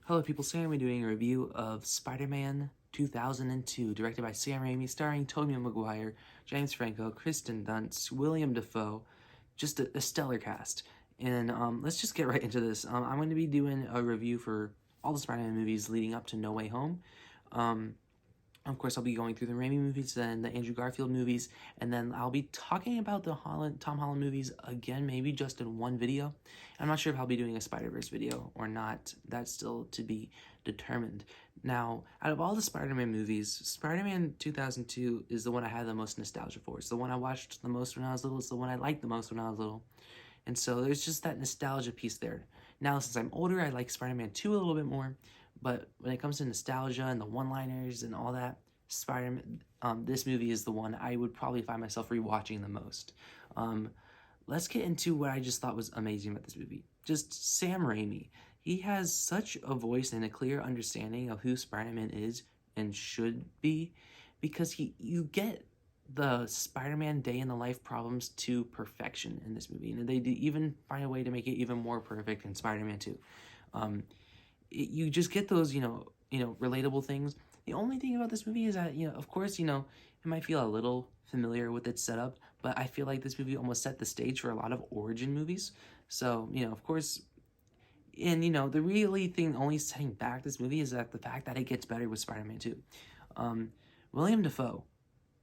Hello people, today I'm doing a review of Spider-Man 2002, directed by Sam Raimi, starring Tobey Maguire, James Franco, Kristen Dunst, William Dafoe, just a stellar cast. And let's just get right into this. I'm going to be doing a review for all the Spider-Man movies leading up to No Way Home. Of course, I'll be going through the Raimi movies, then the Andrew Garfield movies, and then I'll be talking about the Tom Holland movies again, maybe just in one video. I'm not sure if I'll be doing a Spider-Verse video or not. That's still to be determined. Now, out of all the Spider-Man movies, Spider-Man 2002 is the one I have the most nostalgia for. It's the one I watched the most when I was little. It's the one I liked the most when I was little. And so there's just that nostalgia piece there. Now, since I'm older, I like Spider-Man 2 a little bit more. But when it comes to nostalgia and the one-liners and all that, Spider-Man, this movie is the one I would probably find myself rewatching the most. Let's get into what I just thought was amazing about this movie. Just Sam Raimi. He has such a voice and a clear understanding of who Spider-Man is and should be, because you get the Spider-Man day in the life problems to perfection in this movie, and they even find a way to make it even more perfect in Spider-Man 2. You just get those, relatable things. The only thing about this movie is that, of course, it might feel a little familiar with its setup, but I feel like this movie almost set the stage for a lot of origin movies. So, of course, and, the really thing only setting back this movie is that the fact that it gets better with Spider-Man 2. William Dafoe,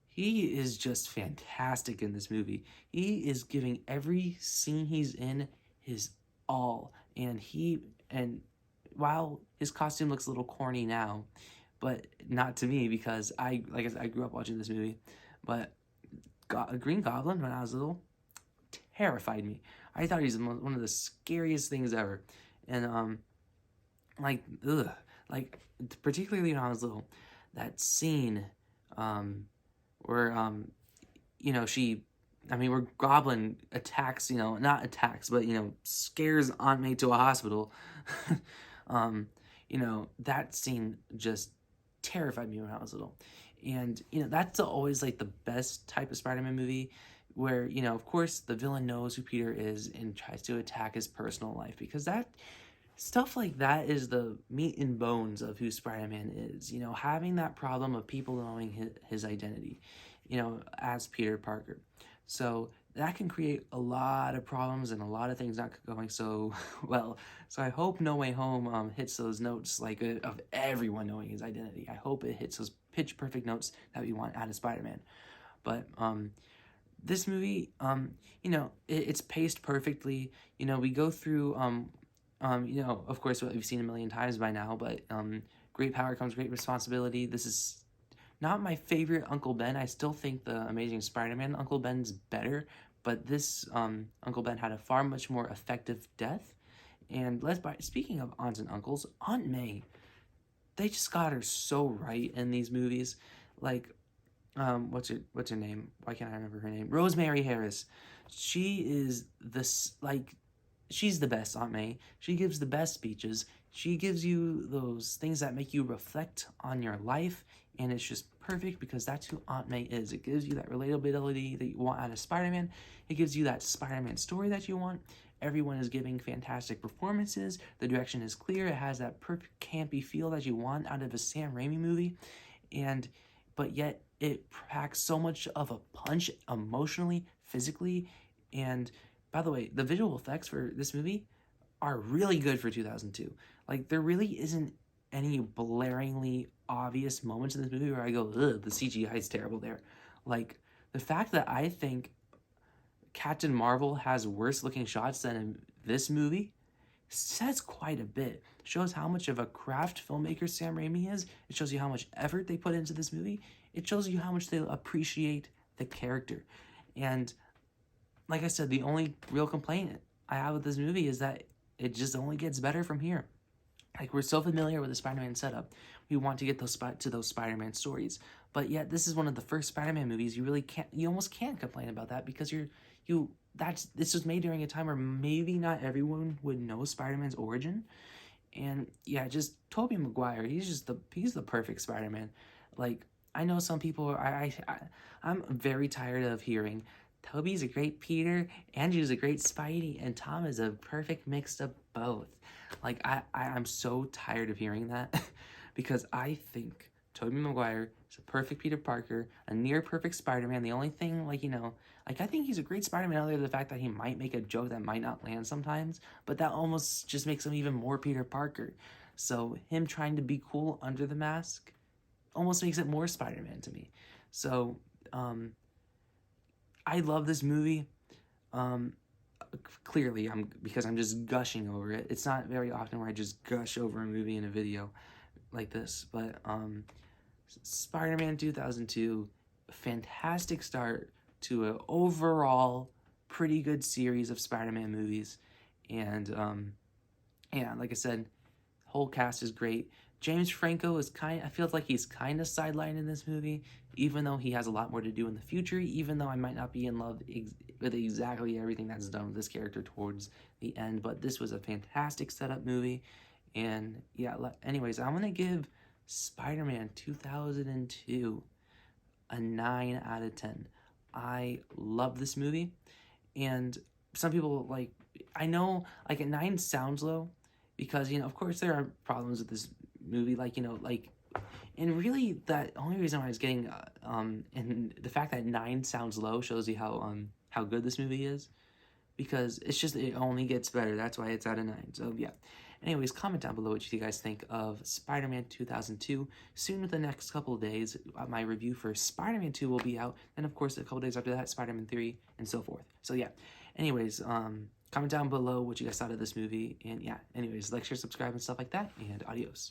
he is just fantastic in this movie. He is giving every scene he's in his all, and while his costume looks a little corny now, but not to me because I grew up watching this movie, but Green Goblin when I was little terrified me. I thought he was one of the scariest things ever, and particularly when I was little, that scene, where where Goblin attacks, not attacks, but scares Aunt May to a hospital. That scene just terrified me when I was little. And, that's always like the best type of Spider-Man movie where, of course the villain knows who Peter is and tries to attack his personal life, because that stuff like that is the meat and bones of who Spider-Man is, having that problem of people knowing his identity, as Peter Parker. So that can create a lot of problems and a lot of things not going so well. So I hope No Way Home hits those notes of everyone knowing his identity. I hope it hits those pitch perfect notes that we want out of Spider-Man. But this movie, it's paced perfectly. We go through of course what we've seen a million times by now, but great power comes great responsibility. This is not my favorite Uncle Ben. I still think the Amazing Spider-Man Uncle Ben's better, but this Uncle Ben had a far much more effective death. And speaking of aunts and uncles, Aunt May, they just got her so right in these movies. What's her name? Why can't I remember her name? Rosemary Harris. She is she's the best Aunt May. She gives the best speeches. She gives you those things that make you reflect on your life, and it's just perfect because that's who Aunt May is. It gives you that relatability that you want out of Spider-Man. It gives you that Spider-Man story that you want. Everyone is giving fantastic performances. The direction is clear. It has that perfect campy feel that you want out of a Sam Raimi movie, but yet it packs so much of a punch emotionally, physically, and by the way, the visual effects for this movie are really good for 2002. There really isn't any blaringly obvious moments in this movie where I go, ugh, the CGI is terrible there. The fact that I think Captain Marvel has worse looking shots than in this movie says quite a bit. It shows how much of a craft filmmaker Sam Raimi is. It shows you how much effort they put into this movie. It shows you how much they appreciate the character. And like I said, the only real complaint I have with this movie is that it just only gets better from here. We're so familiar with the Spider-Man setup, we want to get those Spider-Man stories. But yet, this is one of the first Spider-Man movies you almost can't complain about that, because this was made during a time where maybe not everyone would know Spider-Man's origin. And yeah, just Tobey Maguire, he's the perfect Spider-Man. I know some people I'm very tired of hearing Toby's a great Peter, Andrew's a great Spidey, and Tom is a perfect mix of both. Like, I'm so tired of hearing that because I think Tobey Maguire is a perfect Peter Parker, a near-perfect Spider-Man. The only thing, like, like, I think he's a great Spider-Man other than the fact that he might make a joke that might not land sometimes, but that almost just makes him even more Peter Parker. So him trying to be cool under the mask almost makes it more Spider-Man to me. So, I love this movie. Um, Clearly, because I'm just gushing over it. It's not very often where I just gush over a movie in a video like this, but Spider-Man 2002, fantastic start to an overall pretty good series of Spider-Man movies, and yeah, like I said, whole cast is great. James Franco is I feel like he's kind of sidelined in this movie, even though he has a lot more to do in the future, even though I might not be in love with exactly everything that's done with this character towards the end, but this was a fantastic setup movie, and yeah, anyways, I'm going to give Spider-Man 2002 a 9 out of 10. I love this movie, and some people, like, I know, like, a 9 sounds low, because, of course there are problems with this movie, like, and really that only reason why I was getting, and the fact that 9 sounds low shows you how good this movie is, because it's just, it only gets better, that's why it's out of 9, so yeah. Anyways, comment down below what you guys think of Spider-Man 2002. Soon, within the next couple of days, my review for Spider-Man 2 will be out, and of course, a couple days after that, Spider-Man 3, and so forth. So yeah, anyways, comment down below what you guys thought of this movie, and yeah, anyways, like, share, subscribe, and stuff like that, and adios.